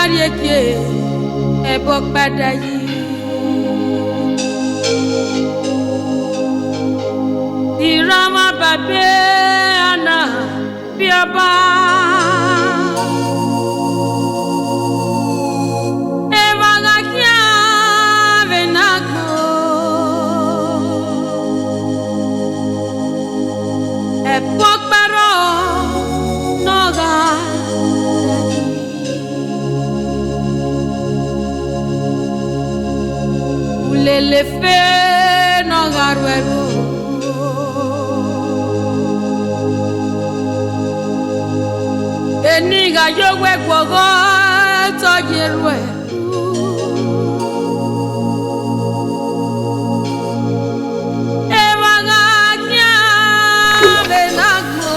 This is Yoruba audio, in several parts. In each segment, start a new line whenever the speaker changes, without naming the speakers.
garieke ebok badayi Irama babe ana biaba Evagakia venako Ebok baro noga Ulele fe noga ruero Eniga yogwe gwogo toyerwe Ewaga kya benako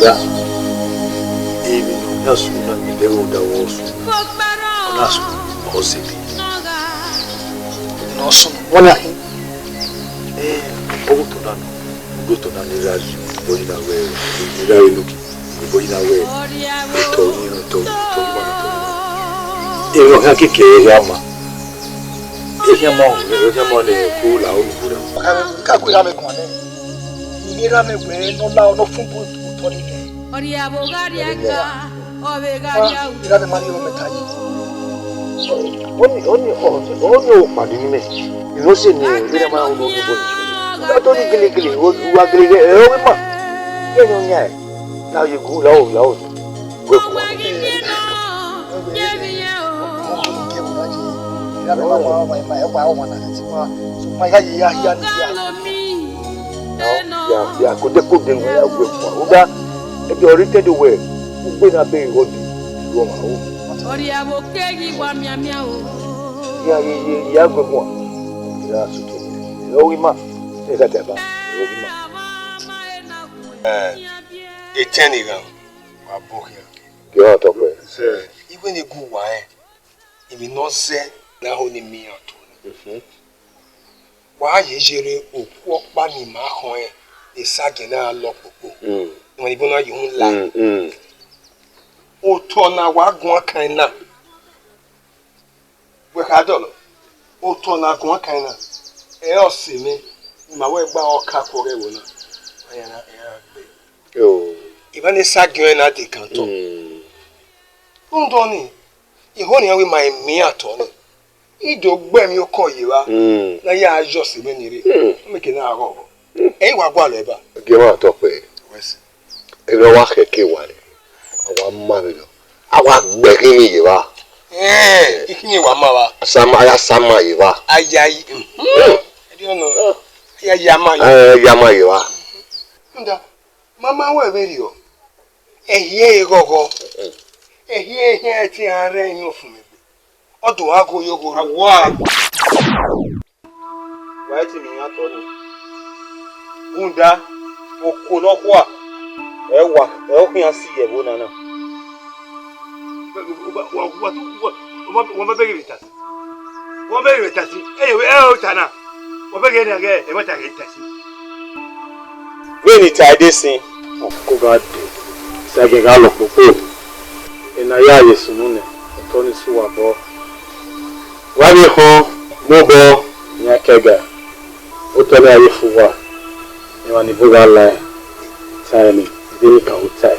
Da Ebi no nasu na midero da wosu Nasu osebi Nosu wala Oguto nano Oguto nano raji Boina we Nirari nuki Boina we Togi Ero haki ke yama Yama ne kula ukura
Kakura me kwane Nira me we no la no fumbu utori ne
Oria bogariaka obegaria
Nira me mari o metaji
Oni okpadi nime Inosi ni Nira ma ono nubo Don't gili wa gili ewe ma Yenyo nyai Now you go lao Go kwa
Nira me mama ma wana tiwa so ma ya
Ya kode ya go kwa Uga ebi oriented way Ugbe na be rodi Roma o
Oria bokegi wa miamia o
Ya go kwa Ya suto Ewe ma Ega teba Ewe ma
Etenigan wa bokia.
Yo tope.
Even a good wine. If you not say na ho ni mi ato. Wa ye jere oku opa ni ma kan e sage na lo popo. Won ibo na you la. O to na wa gun kan na. We ka dolo. O to na gun kan na. E o si mi ma we gba oka kore wo na. Aya na
Yo.
Even a sage na de kan to. Ndoni ihoni awe my me atoni ido gbe mi oko yiwa na ya ajo se me nire make na aro wa gwa lo eba
Ge ma tope
wes
ebe wa keke wa le awa ma mi lo awa gbe kin mi yiwa
ikini wa ma wa
sama yiwa
ayayi edi ono ya ma
ya ma yiwa
nda mama we beri o ehie igogo ehie ti are yin ofun mi odun ago yogo awa wa ti mi ato ni unda okolo kwa ewa e si yebo nana wọ́n bá bẹ̀rẹ̀ tasi wọ́n bẹ̀rẹ̀ tasi o tana wọ́n bẹ̀rẹ̀ na ge e ma ta tasi we ni ta de sin
ko ga de sage ga lo popo ina ya yesu nune to ni suwa bo wa bi ho mo bo nya kega o to le aye fuwa ni wa ni boga la sai ni ka o tai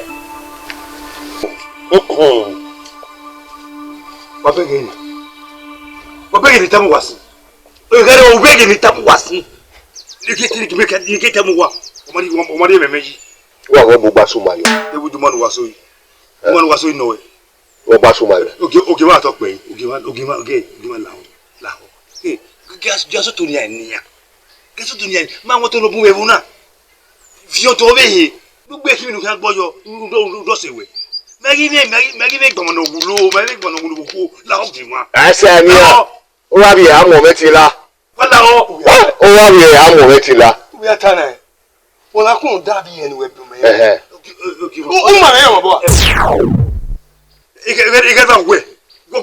wabege ni tamu wasi ogere wabege ni tamu wasi ni tamu wa omari memeji
wa wo bugba sumayo
ebu dumanu waso yi dumanu waso yi nowe
wo ba sumayo
oge ma to pe oge ma lawo gaso to ni aniya gaso to ni ma won to lo bun ebu na fi o to be he gbogbo e ki mi nu kan gboyo do sewe Magi me gbomo wulo ko la o bi wa
ase mi o wa bi amo metila
wala o
wa bi amo metila
we atana wala kun da bi enu we bi me o ma me mo bo ike ba we go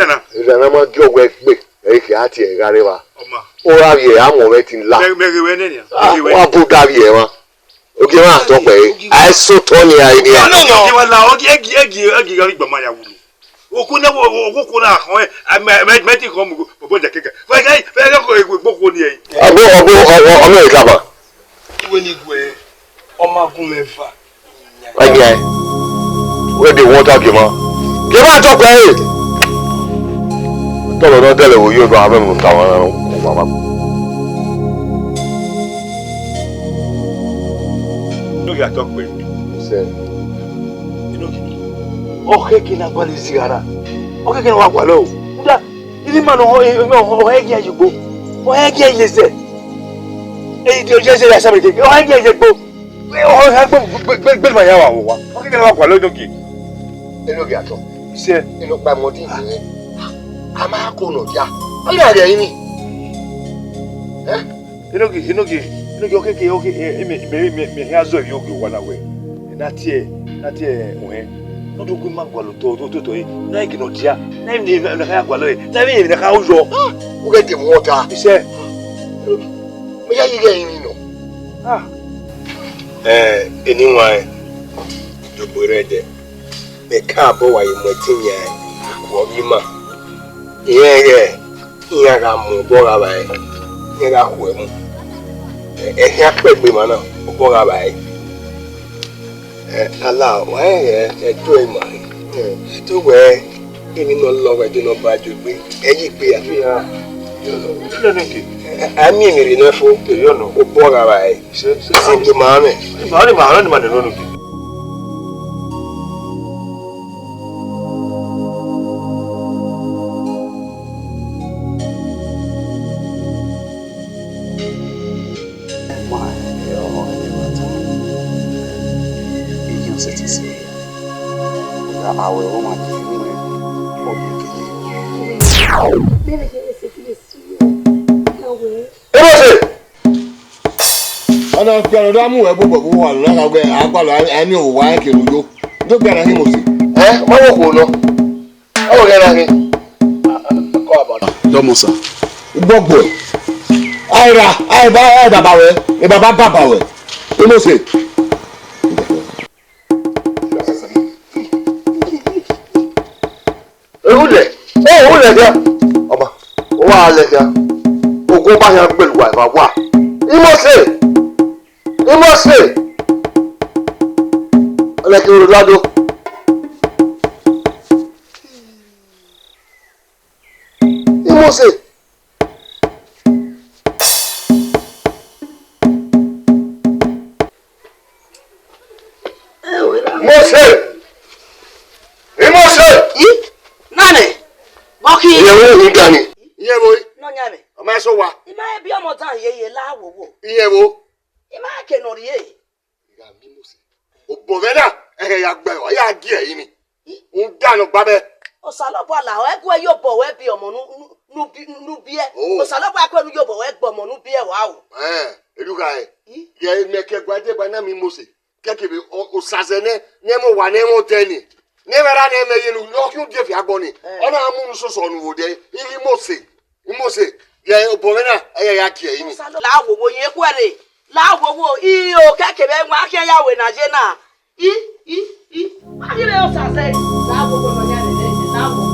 na
ise na mo jo we gbe e ki ati e gare wa
o ma
o wa bi amo metila
me we ne ni
wa bu da bi e wa
Okay, ma talk pe. I so Tony idea.
No. Okay, wala. Okay, egi ga gba ma ya wulu. Okuna ho me ko mu bo ja keke. Fa ko egbo ni e.
Abo America ba.
Iwe ni gwe. Oma gun meva.
Again. Where the water came on? Give out talk pe. Tolo no tele wo yo do ave mu ta wa.
No ya talk pe.
Say.
Okay, kina kwa lizigara. Okay, kina wa kwa lo. Nda, ili mano ho hegi ajugo. Ho hegi yese. Di oje ya sabe ke. Ho hegi yegbo. Ho hegbo gbe ma ya wa. Okay, kina wa kwa lo doki.
Eno ge ato.
Se,
Eno pa mo din ni. Ama ko no dia. Oya re yin ni.
enogi okay, me here zo yogi wala we. Na tie ohe. No do ma gwa lo to yi. Na igi no dia. Na mi na ka gwa lo yi. Na mi na ka ujo.
O ge de water.
Se,
Me ya yi ge yin no.
Anyway, the bread. The cabo wa yi motinya ko mi ma. Ye ga mo bo ga ba yi. Ye ga ko mu. Ya pe ma na bo ga ba yi. Ala wa to e ma. To we kini no lo we no ba ju gbe. Eyi gbe afi ha.
le nki.
Ami mi ri na fo yo no bo ga ba yi. Se ma me.
Ma ni ma no nki.
Ana kwano da mu ebo bobo wa na ka gbe agbalo ani o wa ke rujo. Do gbe na hi mo si. Ma wo ko no. O ge na hi. Ko aba.
Do mo sa.
Gbogbo. Ai baba we. E baba we. E mo se. Ule dia. Oba. O wa le dia. Ogun ba yan pelu wa ba wa. Imose. Olha que o lado. Imose.
Nani? Boki.
Iyewo ni gani. Iyewo.
No nyame.
O ma so wa.
Ima bi omo tan yeye lawo wo.
Iyewo.
Ima ke no rie.
Ya mi Mose. O bo vena ya gbe o ya gi eyin ni. Un danu gbabe.
O salobo la o egwe yo bo we bi omo nu bi e. O salobo akwe nu yo bo we gbo omo nu bi e wa o.
Eruka e. Ye meke gwade gba na mi Mose. Keke be o sazene nemo wa nemo teni. Nevera na eme yenu loku die fi agboni ona amu so so nu wode Imose ye obomena ya ki eyin ni
la wo yin kwere la wo I o keke be nwa ake ya we na je na ma dire o sase la wo no ya le la wo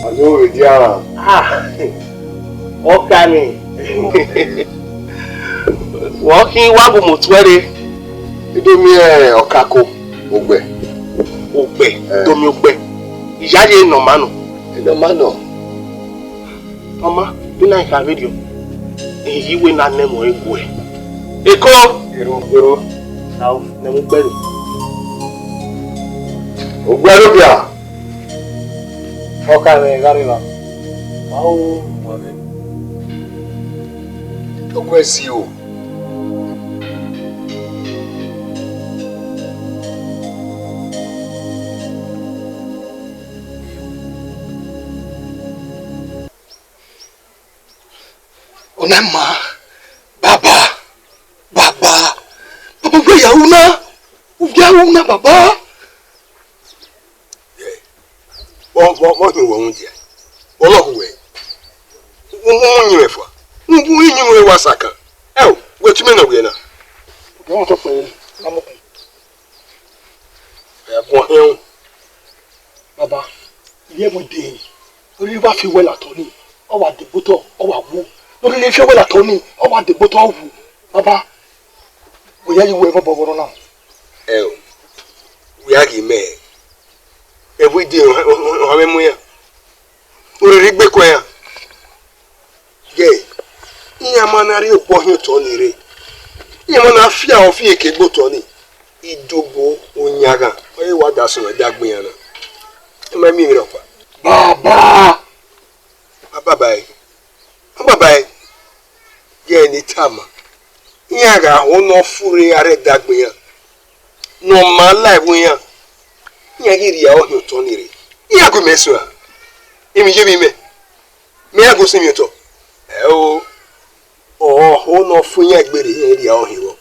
Alo dia
Okani. Walking wabu mutwere.
Idomi okako ogbe.
Domi ogbe. Iyaye no mano. Mama, do na ka video. Iwe na nemo egwe. Eko. Ero. Now, nemo gbero.
Ogbero bia.
Okani garila.
Okwesi o. Onama baba gbe yauna baba
What you want here? Olo we. Unyi mefa. Unyi we wasaka. Wetu me na we na.
Ke won to pe amoku.
Bon
Baba, iye mo de. Ori ba fi wela to ni. O wa de boto, o wa wu. Ori le fi wela to ni, o wa de boto wu. Baba, we ya you ever boboro now.
We are me. Every day o ha me ya. Ori ri gbe ko ya. Ge. Iya manari o bo hin to ni re. Iya mana afia o fi eke gbo to ni. Idobo onyaga. Oye wa da so na dagbe yan na. E ma mi ro pa.
Baba. Bye.
Ge ni tama. Iya ga ono fure are dagbe yan. No ma life yan. Iya iri ya o hin to ni re. Iya go meso a. Emi je mi me. Me ago se mi to. Ono fun yan gbere yan iri ya o hin wo.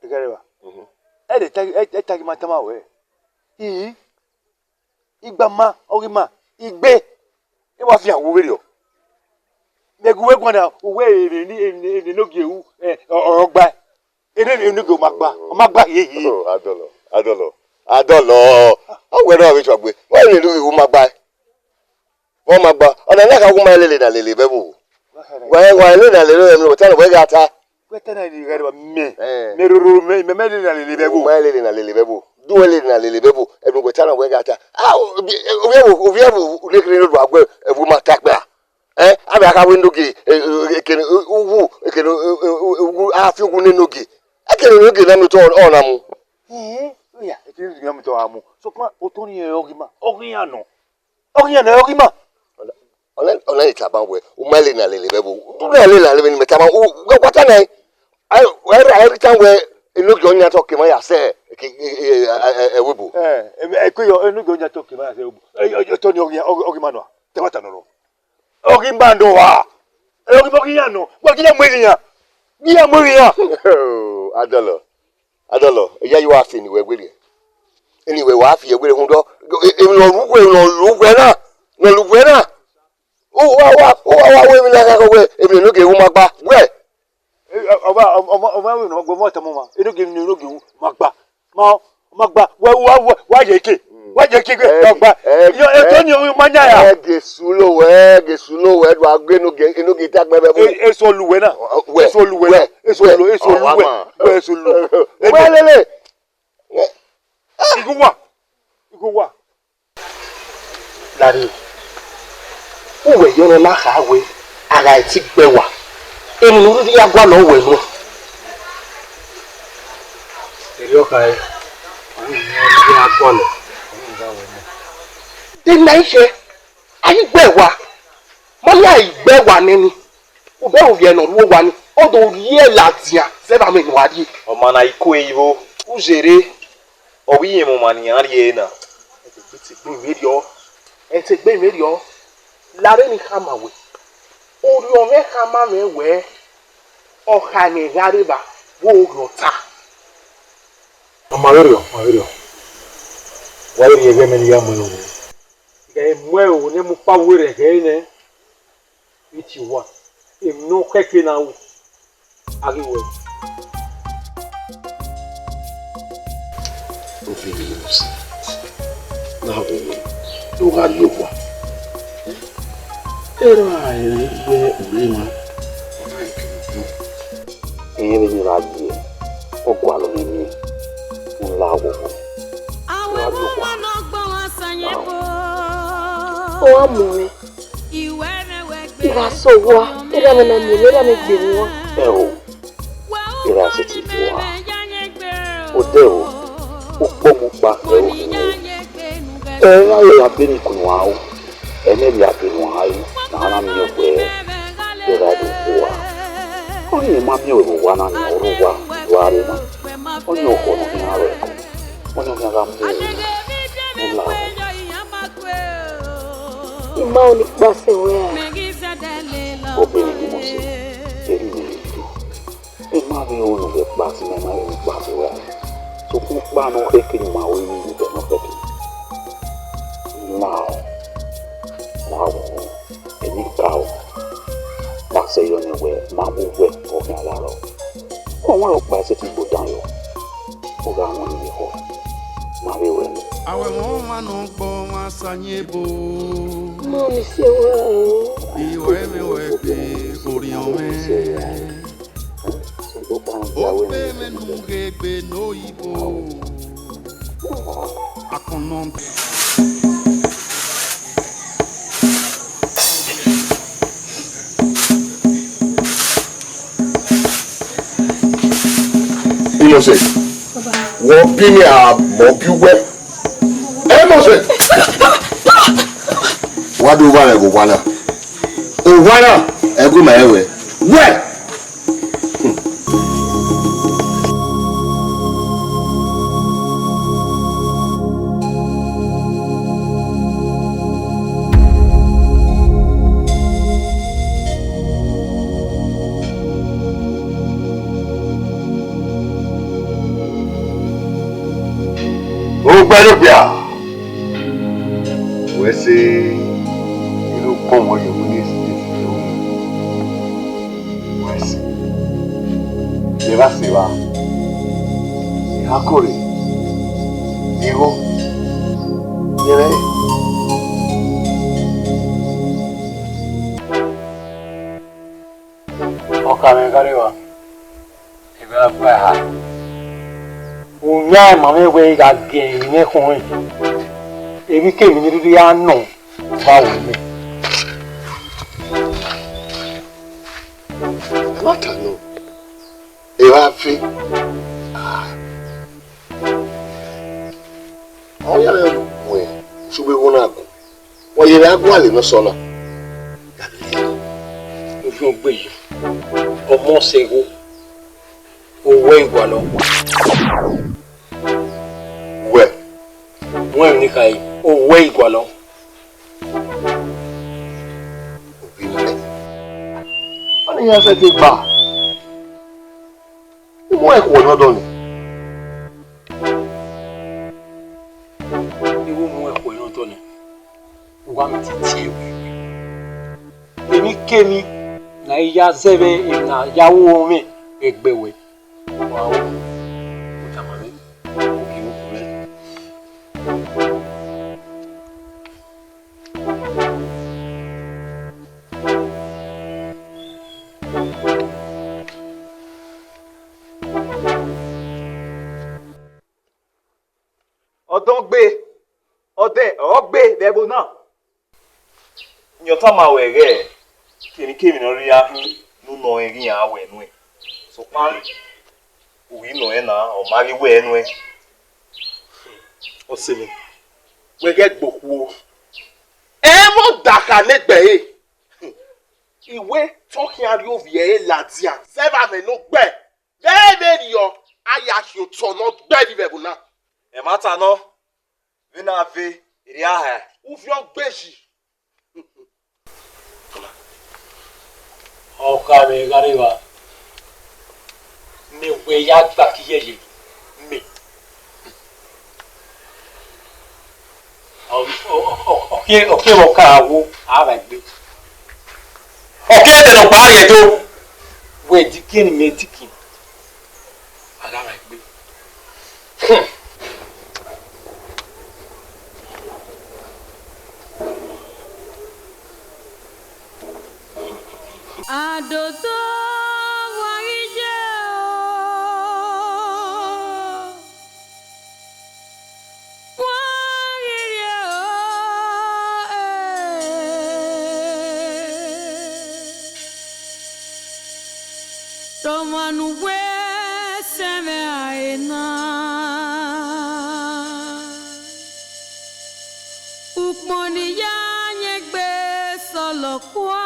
Igareba. Tagi matama we. Igbama, orima, igbe. E wa fi awo were o. Meguwe gwana uwe ni nogi ewu orogba. Ene ni go magba. O magba yeyi.
Adolo. O we na we twa gbe. Wa ni nogi ewu magba. Wọ́n magba. Ona na ka wo ma lele na lele bebu. Wa lele na lele me ta no we ga ta.
Kwetana ni Igareba me. Meruru me na lele bebu.
Ma lele na lele bebu. Duwele na lele bebu. Ebu go ta no we ga ta. Obi lekere no do agbe ebu ma takpa. Abi aka window gi ekene uwu ekene uwu afi ugu ninu gi. Ekene no gi na mi to ona mu.
Oya, ekene gi na mi to amu. So kuma otoni e ogima. Ogiyan no. Ogiyan na ogima.
Ona itaban we. Umale na lele bebu. Du na lele na lele mi metama. Kwata na. Every time we enugi onya to ke ma ya se ewebu.
Ekuyo enugi onya to ke ma ya se ewebu. Otoni ogima no. Tewata no. Ogimbando wa. Ogiyan no. Wagiya mwiriya. Giya mwiriya.
Adolo. Eya you afi ni we gwere. Anyway, wa afi e gwere hun do. E no lugwe na. No lugwe na. Wa we mi la ka we. E mi no ge wu magba. We.
Ọba we no go mota mama. Enugi ni no ge wu magba. Magba. Wa je ke. Wa je ke magba. Yo etoni o manya ya.
Gesulo we do agbe enugi ta gbe bebu.
Eso luwe na. Eso luwe.
Lele.
Iguwa.
Dari. Uwe yo na ha we aga ti gbewa. Emi no ri agwa no we no. Eri o kai. Oni ni agwa no. Ti na ise. Ayi gbewa. Mo ya igbewa nini. Ube o vie no ruo wa ni. Odo ri e latia. Se ba me no adi.
O mana iko eyibo.
Uzere.
O wi mo mani ari na.
Ete gbe mi ri o. Lare ni kama we. Ori o me kama me we. O ha ni gariba wo rota.
Amario. Wa ri ege me ni ya mo yo.
Ke mwe o ne mu pa were ke ne. Iti wa. Em no keke na wo. Ari we.
Obedience. Now do ga lowa. Era ye ulima. Ere ni raji. Ogwa lo ni. Ulawo.
Awo no gbo wa sanye bo.
O amore.
Iwe ne we gbe.
Ira so wa. Ira me na mi, ira me gbe mi wa.
Ira se ti wa. O de o. O pomu pa e o ni. Era ya beni kunwa o. Ene ya beni wa ayi. Na na mi o gbe. Ira do wa. O ni ma mi o wa na ni o wa. Wa re na. O ni o ko ni na re ko. O ni ga mu.
Ima o ni pa se we.
Obìnrin ni mo ṣe èrí mi lè tó ẹ má rí òun lè pa sí ẹ má rí pa sí wa tó kún pánu kékeré máa wí ní ibẹ̀ náà fẹ́ kí
Mommy, say well.
IMOSE, what be me a mob you well? IMOSE, what do I go wanna? Oh, wanna? I go my way. Well. Oh, better be. We say, you know, come on, you need to. Never say what. Hakuri. Igo. Yere.
Okame garewa. Ebe ba ha. Unya mame we ga gen ni kun. Ebi ke mi ni ya no. Ba wo mi.
What I know. Eva fi. Oh ya le we. Sube wona ko. Wo yere agwale no so na.
Ojo gbe yi. Omo sego. Owo igwa lo.
We.
Wọ́n ní kai owo igwa lo.
Wọ́n ní yẹn ṣe ti gbà. Ìmú ẹ̀kọ́ lọ́dọ̀ ni.
Iwo mu ẹ̀kọ́ yan to ni. Wa mi ti ti ewu. Èmi kemi na iya zebe na yawo mi egbewe. Wa o. O ta ma mi. O ki o ku me.
Ogbe bebo na. Nyota ma were. Kemi no ri ahu nu no erin awe nu e. So pan we no e na o mari we nu e.
O se mi. We get gboku o. Mo daka negbe e. Ìwé talking ari ovi e ladia. Seva me no gbe. Bebe yo aya ki o to no gbe di bebo na.
E mata no. We na ve iri aha.
Ufi o gbeji.
Okame garewa. Me we ya gba kiyeye. Me. Okay mo ka wo ara gbe. Okay te no pa ye to. We dikin me dikin. Ara gbe.
Adodo waije o waire o Tomanu we seme aina Upmoni ya nyegbe solo kwa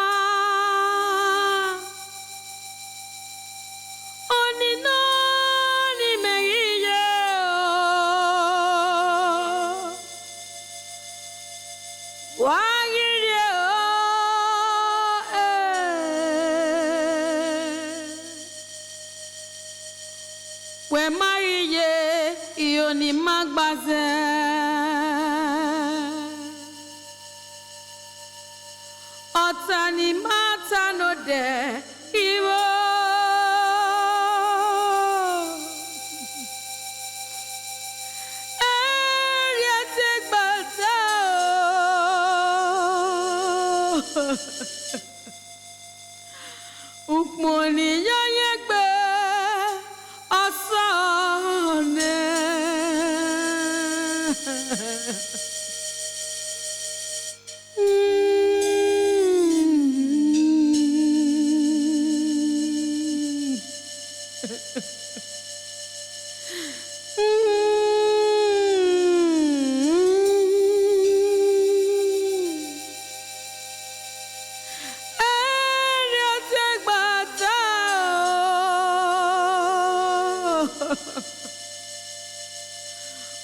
We mariye iyo ni magbaze Ota ni mata no de iwo Eri ate gbata Ukmoni yayegbe asane.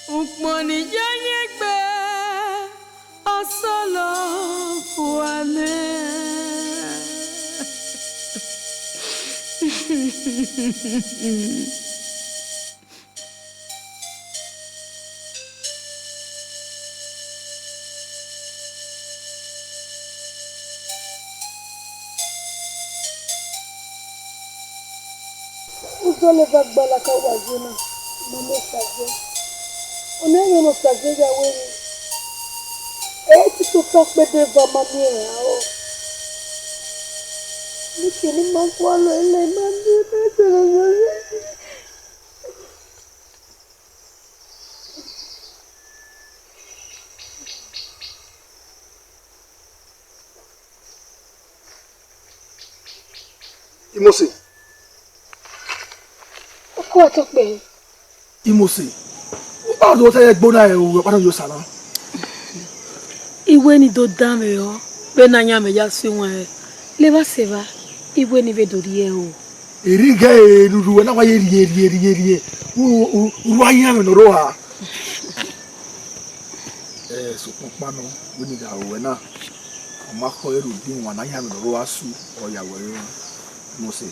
Ukmoni yayegbe asalo kuane.
Usole bagbala ka wajuna. Mame saje. Onenye mo saje ya wewe. Ti to takpe deva mami o. Nikini makwalo ele mami
IMOSE.
Ko takpe.
IMOSE. Báwo ló tẹ́ gbóná ẹ̀ o pátá yóò sàlá.
Iwe ni do dame yo. Be na nya me ya si won e. Le ba se ba. Iwe ni be do rie o.
Eri ga e lulu na wa rie. U wa yan no ro ha. So papa no we ni ga o na. Ma ko eru din wa na yan no ro asu o ya we IMOSE.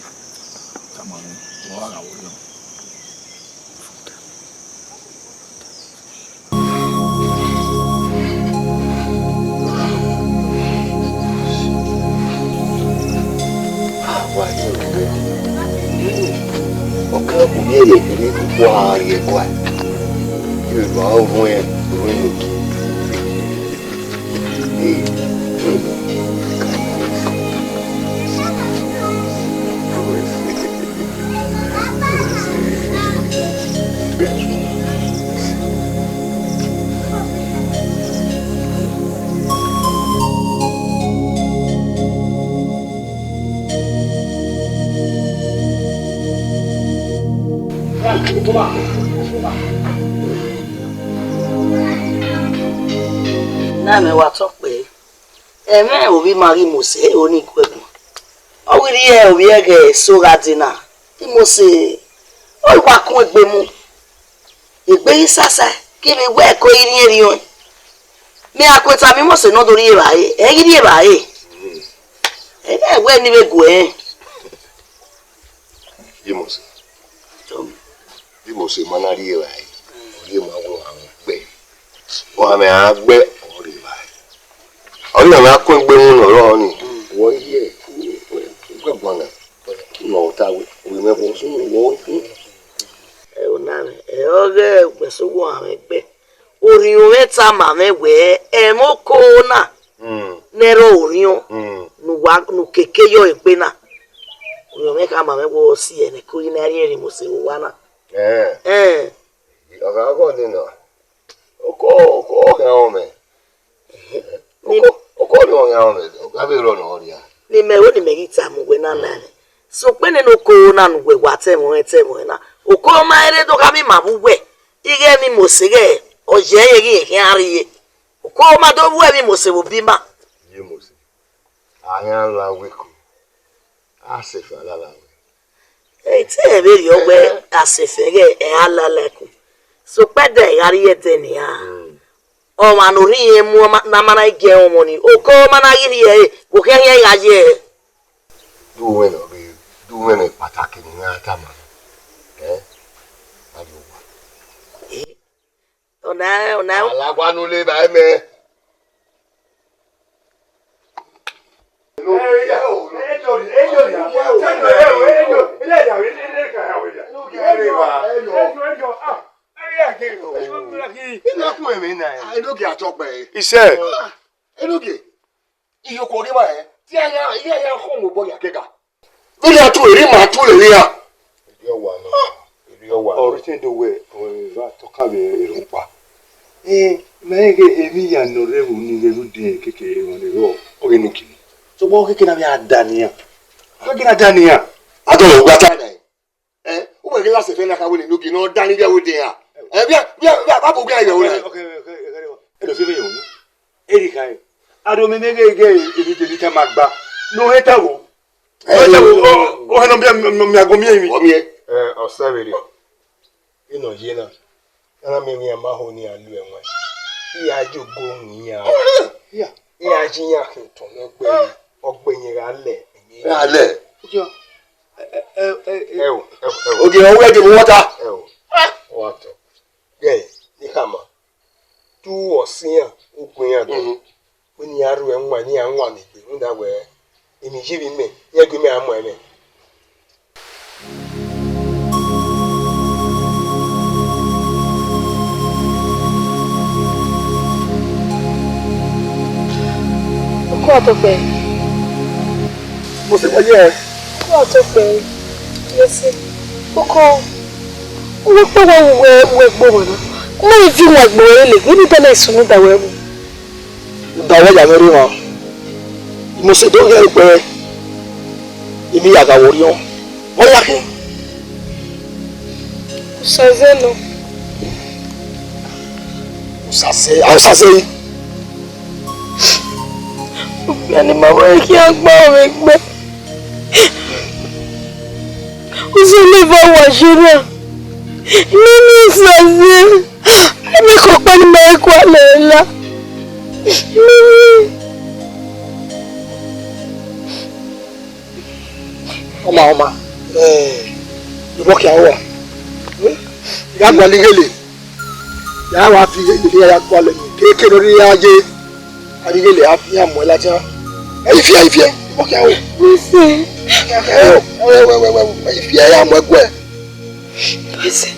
Tamam. Wa ga wo yo.
Ele kwa ye kwa. Yo ba o mo en,
Na me wa to pe. Me obi mari Mose oni gbegun. O wi ri e obi ege so gadina. IMOSE o wa kun egbe mu. Egbe isasa ki mi we ko iri eri o. Mi akweta mi Mose no dori e bae. E iri e bae. E we ni be gu e.
IMOSE. IMOSE manari e bae. Ori ma wo àwọn gbe. O ame agbe ori bae. Oni na ko egbe mu no ro ni. Wo ye. Gbona. No ta we me bo so wo.
Oname oge gbeso wo àwọn egbe. Orin o meta ma me we e mo ko na. Nero orin nu wa nu keke yo egbe na. Orin me ka ma me wo si ene ko ina ri eri IMOSE wo wa na. Ọ̀gá kọ́ ni nà. Ọkọ̀ ọ̀gá ọmọ ẹ̀. Ọkọ̀ ni ọ̀gá ọmọ ẹ̀. Ọ̀gá bí rọ̀ nà ọ̀rìà. Ni mẹ́wọ́ ni mẹ́gí tà mú wẹ̀ náà nàní. So pé nínú kó náà nù wẹ̀ wá tẹ̀mọ̀ ẹ̀ náà. Òkú ọmọ ẹ̀rẹ́ tó ká mi mà bú wẹ̀. Ige mi IMOSE rẹ̀ ọ̀jẹ̀ yẹn yìí kí á rí ye. Òkú ọmọ tó wú ẹ̀ mi IMOSE wò bí mà. IMOSE. Àyàn ńlá wíkù. Á sì fẹ́ alára wẹ̀. Èyí tí ẹ̀ bẹ̀rẹ̀ ọgbẹ́ àṣẹfẹ́rẹ́ ẹ̀ á lálẹ́kùn. So pede yari yete ni ha. O manuri ye mu na mana ige o moni. O ko mana yiri ye, ko ke ye gaje. Du we no pataki ni na tama. Ayo. Ona. Alagwa nu le ba me.
Iṣẹ́. Enoge. iyo ko ri ma e ti ya ho mo bo ya kega lórí atu eri ma tu le ya eri o wa
Origin the way va toka be erupa. Mege emi ya no rewu ni rewu de keke won le ro o ge nuki. So bo keke na bi adania. Keke na adania.
Ado o gba ta na o we la se fe na ka wo ni nuki no dani bi wo de ya. Bia ba bo gba ya wo na.
Okay. E do fe yo ni. Eri kai. Ado me mege ebi de ta magba. No heta wo. O he no bi mi agomi emi.
O mi e.
O saveri. Ino jena. Ana me mi amaho ni alu enwe. Iya jogo hun ya. Iya jinya kinto no gbe. Ogbenyin ra le.
Ra le.
Ojo.
Oge o we de water.
Water. Ge, ni kama. Tu osin ogun ya do. Oni aru enwa ni anwa ni gbe. Nda we. Emi jibi me. Ye gbe me amo eme.
Quanto foi?
Você conhece?
Quanto foi? Esse. O qual? O qual é o bom? Como é que o bom ele? Ele tá nesse mundo da web.
Da web já veio ó. Você do que é? Ele ia ga worion. Olha aqui.
O Sazeno.
O Sazei.
Ni mama ki agba o egbe. O se le va wa jira. Nini Saze. Emi ko pa ni me ko lela.
Oma. Ibo ki awo. Ya gba ligele. Ya wa fi ile ya gba le keke lórí aje. Adigele afi amo laja. Ifie. Ibo ki awo.
Isi.
Ifie ya amo egwe.
Isi.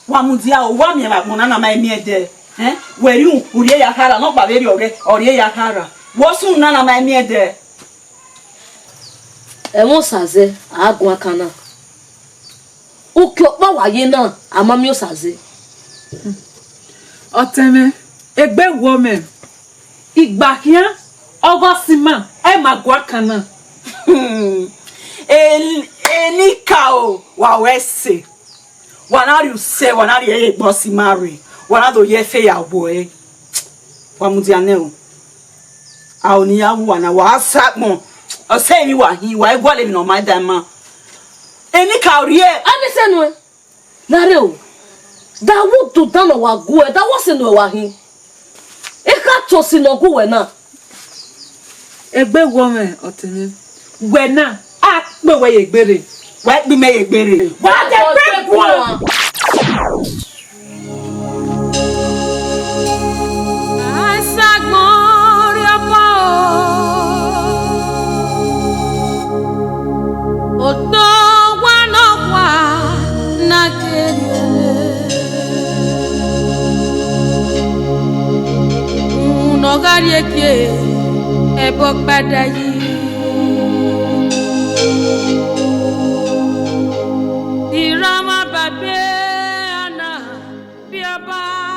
Wamudia o wa mi ma gbona na ma emi ede weri uri ya kara no gba beri ori ya kara wo sun na ma emi ede
Emo Saze agun akana o ki opa waye na amami o Saze
oteme egbe wo me igba kian ogosima e ma gwa kana eni ka o wa wese wanari use wanari ye gbosi mari wanado ye fe ya boy wamudia ne o a oni ya wana wa sakmo o say ni wa hi wa egwale mi no my dan ma eni ka ori e
ani se no nare o da wo to dan wa go e da wo se no wa hi e ka to si no go we na
egbe wo me otemi we na a pe we ye gbere wa gbi me ye gbere wa de pe one Nogari eke ebo gbada yi